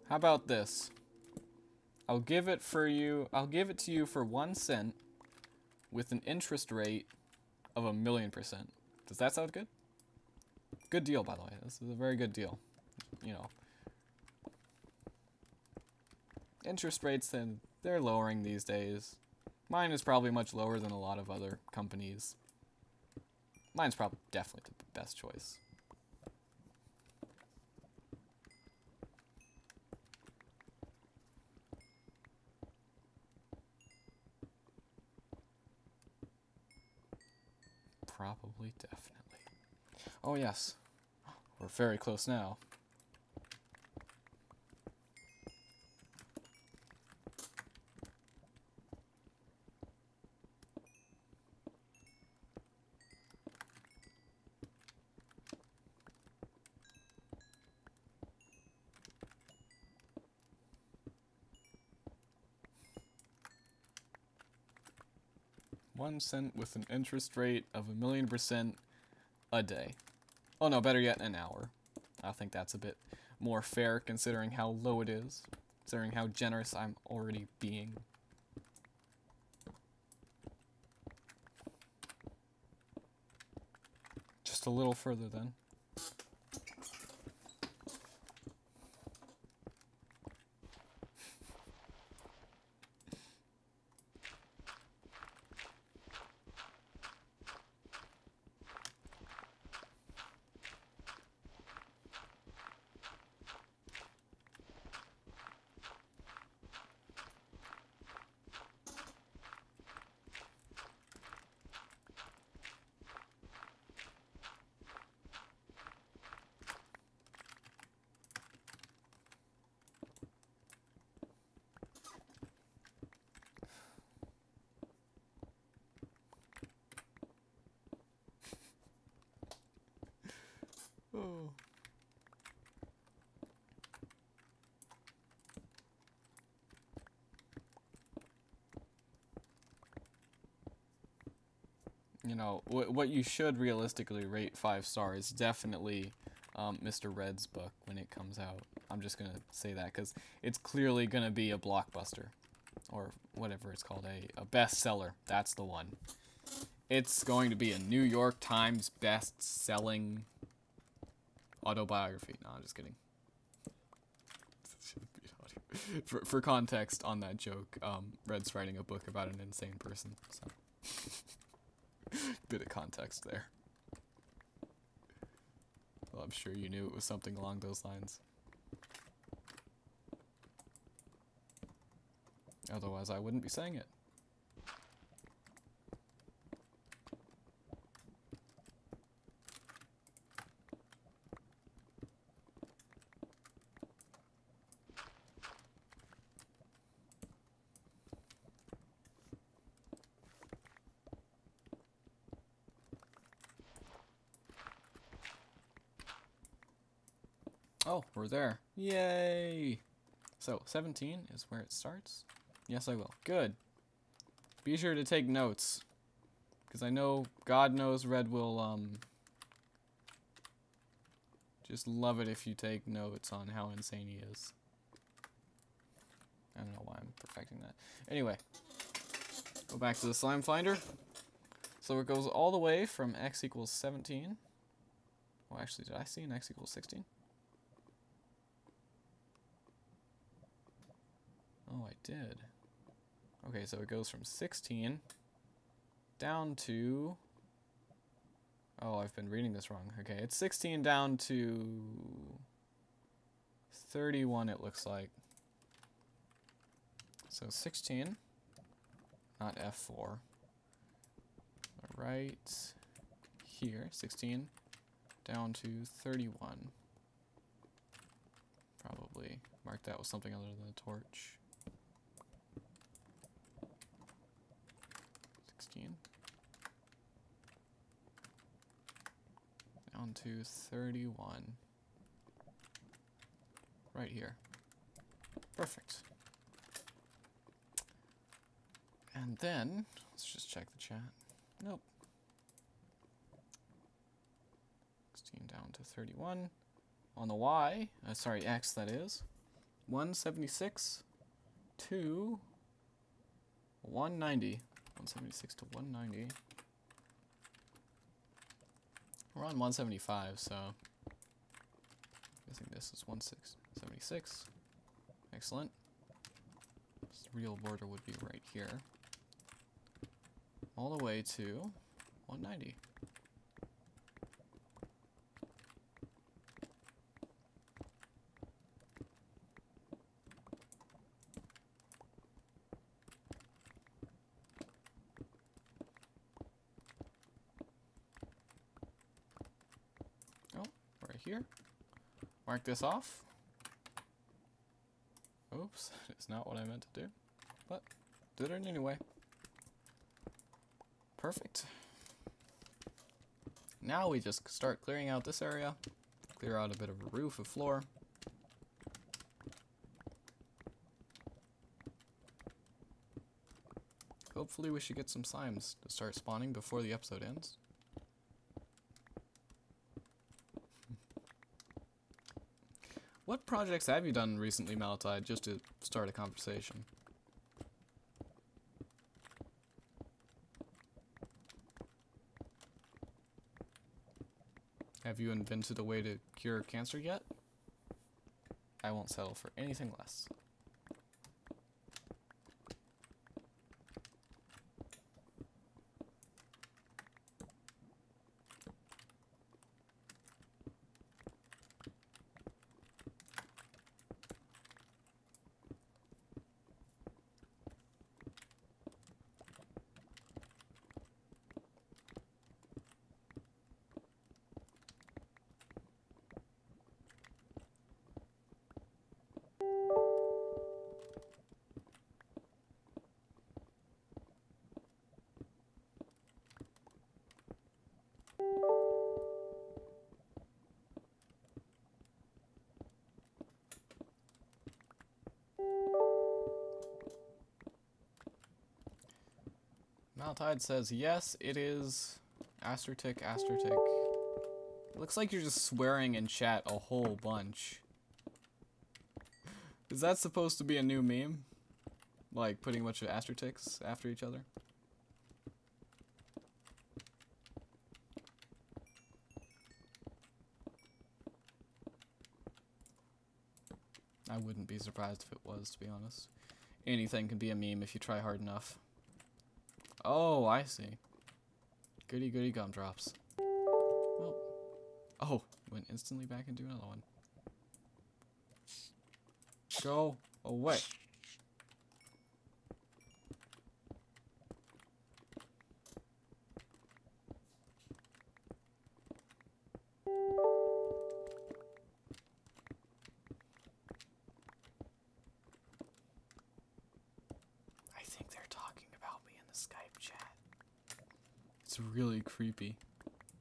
How about this? I'll give it to you for 1 cent with an interest rate of 1,000,000%. Does that sound good? Good deal, by the way. This is a very good deal. You know, interest rates, then they're lowering these days. Mine is probably much lower than a lot of other companies. Mine's probably definitely the best choice. Probably, definitely. Oh yes, we're very close now. $0.01 with an interest rate of 1,000,000% a day. Oh no, better yet, an hour. I think that's a bit more fair considering how low it is, considering how generous I'm already being. Just a little further then. Oh. You know, what you should realistically rate 5 stars, definitely Mr. Red's book when it comes out. I'm just going to say that because it's clearly going to be a blockbuster. Or whatever it's called, a bestseller. That's the one. It's going to be a New York Times best-selling autobiography. No, I'm just kidding. For context on that joke, Red's writing a book about an insane person, so bit of context there. Well, I'm sure you knew it was something along those lines. Otherwise, I wouldn't be saying it. Oh, we're there. Yay! So, 17 is where it starts? Yes, I will. Good. Be sure to take notes. Because I know, God knows, Red will, just love it if you take notes on how insane he is. I don't know why I'm perfecting that. Anyway, go back to the slime finder. So it goes all the way from x equals 17. Oh, actually, did I see an x equals 16? Oh, I did. Okay, so it goes from 16 down to... Oh, I've been reading this wrong. Okay, it's 16 down to 31, it looks like. So 16, not F4. Right here, 16 down to 31. Probably mark that with something other than a torch. 16 down to 31. Right here. Perfect. And then, let's just check the chat. Nope. 16 down to 31. On the Y, sorry, X that is, 176 to 190. 176 to 190. We're on 175, so I'm guessing this is 176. Excellent. This real border would be right here. All the way to 190. Oh, right here. Mark this off. Oops, it's not what I meant to do, but did it anyway. Perfect. Now we just start clearing out this area, clear out a bit of a roof, a floor. Hopefully we should get some slimes to start spawning before the episode ends. What projects have you done recently, Malatide, just to start a conversation? Have you invented a way to cure cancer yet? I won't settle for anything less. Maltide says, yes, it is Astertick, Astertick. It looks like you're just swearing in chat a whole bunch. Is that supposed to be a new meme? Like, putting a bunch of Asterticks after each other? I wouldn't be surprised if it was, to be honest. Anything can be a meme if you try hard enough. Oh, I see. Goody goody gumdrops. Well, oh, went instantly back into another one. Go away. I think they're talking about me in the Skype chat. It's really creepy.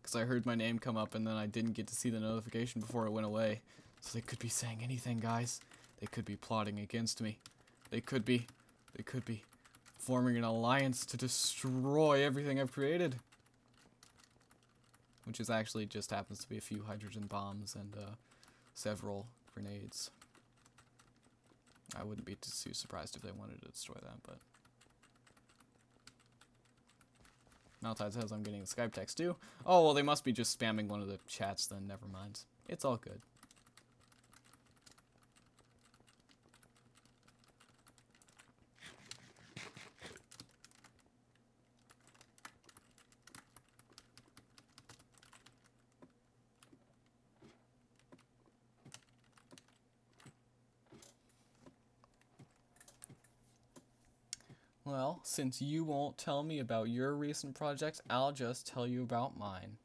Because I heard my name come up and then I didn't get to see the notification before it went away. So they could be saying anything, guys. They could be plotting against me. They could be forming an alliance to destroy everything I've created. Which is actually just happens to be a few hydrogen bombs and several grenades. I wouldn't be too surprised if they wanted to destroy that, but... Maltide says I'm getting the Skype text too. Oh, well, they must be just spamming one of the chats then, never mind. It's all good. Well, since you won't tell me about your recent projects, I'll just tell you about mine.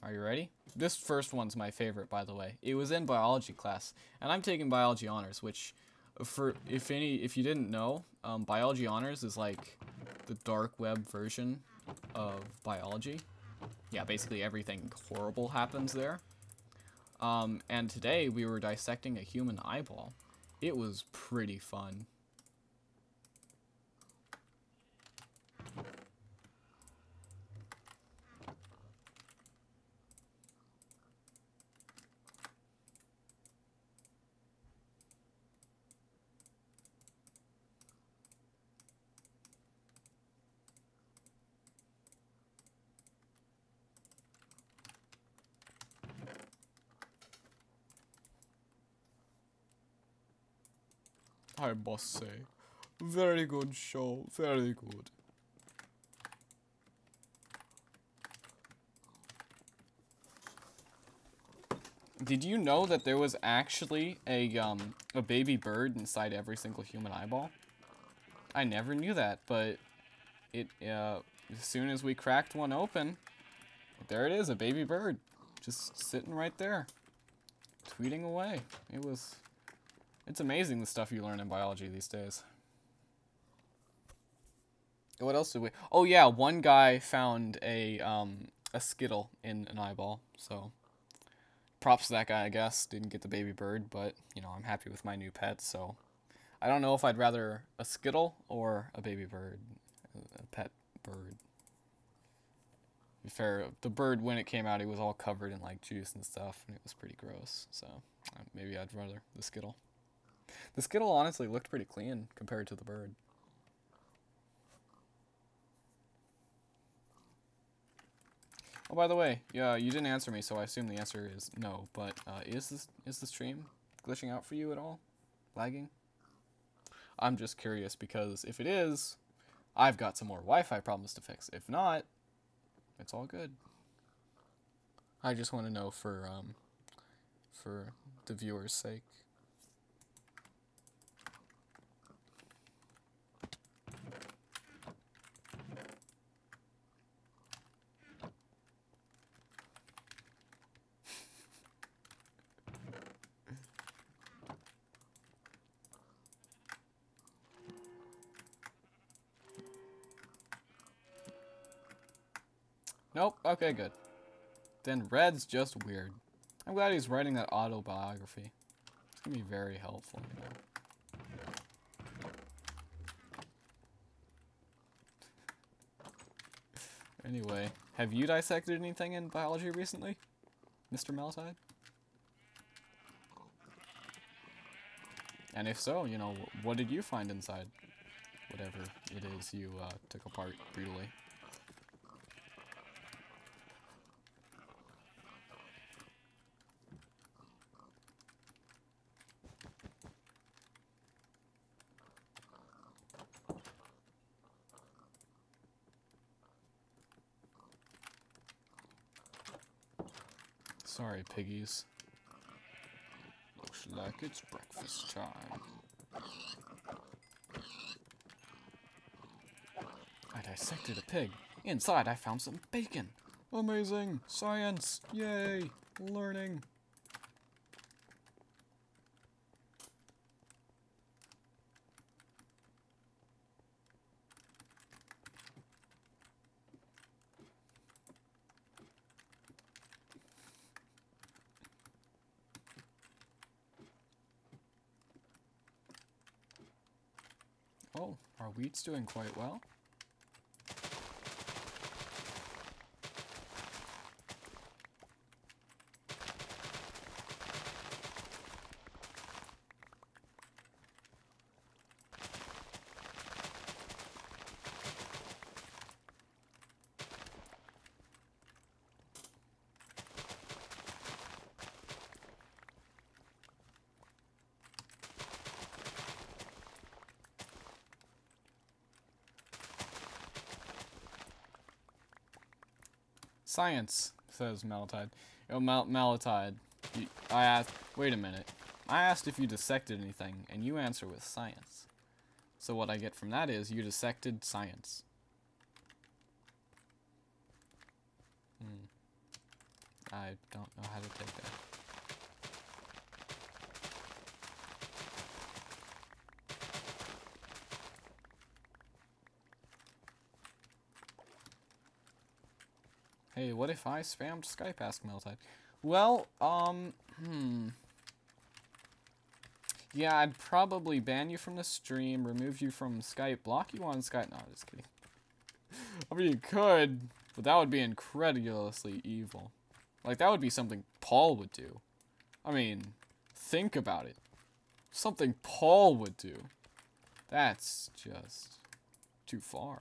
Are you ready? This first one's my favorite, by the way. It was in biology class, and I'm taking biology honors, which, if you didn't know, biology honors is like the dark web version of biology. Yeah, basically everything horrible happens there. And today we were dissecting a human eyeball. It was pretty fun. I must say. Very good show. Very good. Did you know that there was actually a baby bird inside every single human eyeball? I never knew that, but it as soon as we cracked one open, there it is, a baby bird, just sitting right there, tweeting away. It's amazing the stuff you learn in biology these days. What else did we? Oh yeah, one guy found a skittle in an eyeball, so. Props to that guy, I guess. Didn't get the baby bird, but, you know, I'm happy with my new pet, so. I don't know if I'd rather a skittle or a baby bird. A pet bird. To be fair, the bird, when it came out, it was all covered in, like, juice and stuff, and it was pretty gross, so. Maybe I'd rather the skittle. The skittle honestly looked pretty clean compared to the bird. Oh, by the way, yeah, you didn't answer me, so I assume the answer is no. But is the stream glitching out for you at all? Lagging? I'm just curious because if it is, I've got some more Wi-Fi problems to fix. If not, it's all good. I just want to know for the viewers' sake. Nope, okay, good. Then Red's just weird. I'm glad he's writing that autobiography. It's gonna be very helpful, you know. Anyway, have you dissected anything in biology recently, Mr. Malatide? And if so, you know, what did you find inside whatever it is you took apart brutally? Sorry, piggies. Looks like it's breakfast time. I dissected a pig. Inside, I found some bacon. Amazing! Science! Yay! Learning! Oh, our wheat's doing quite well. Science, says Malatide. Oh, Malatide, I asked, wait a minute. I asked if you dissected anything, and you answer with science. So what I get from that is, you dissected science. I don't know how to take that. Hey, what if I spammed Skype, asked Malatide? Well, yeah, I'd probably ban you from the stream, remove you from Skype, block you on Skype. No, I'm just kidding. I mean, you could, but that would be incredulously evil. Like, that would be something Paul would do. I mean, think about it. Something Paul would do. That's just too far.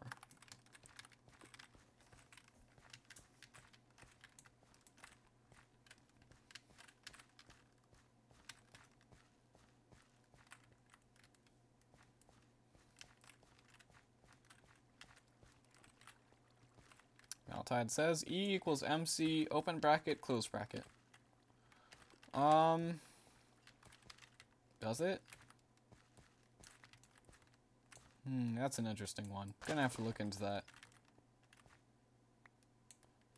outside says E equals MC, open bracket, close bracket. Does it? That's an interesting one. Gonna have to look into that.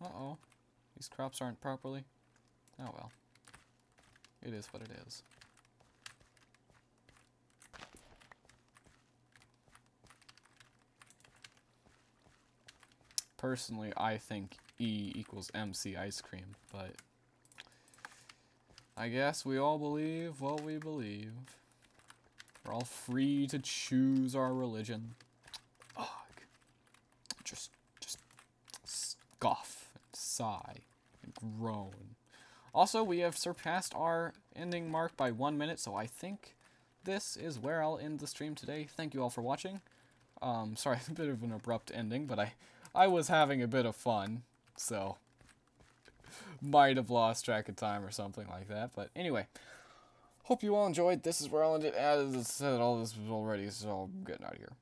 Uh-oh. These crops aren't properly. Oh well. It is what it is. Personally, I think E equals MC ice cream, but I guess we all believe what we believe. We're all free to choose our religion. Ugh. Just scoff and sigh and groan. Also, we have surpassed our ending mark by 1 minute, so I think this is where I'll end the stream today. Thank you all for watching. Sorry, a bit of an abrupt ending, but I was having a bit of fun, so might have lost track of time or something like that. But anyway, hope you all enjoyed. This is where I'll end it. As I said, all this was already, so I'm getting out of here.